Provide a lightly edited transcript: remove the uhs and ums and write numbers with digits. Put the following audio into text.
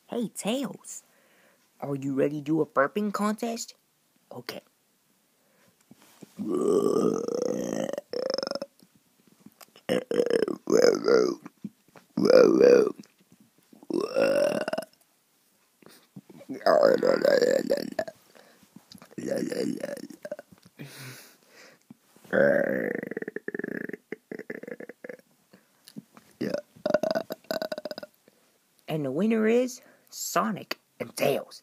Hey, Tails, are you ready to do a burping contest? Okay. And the winner is Sonic and Tails.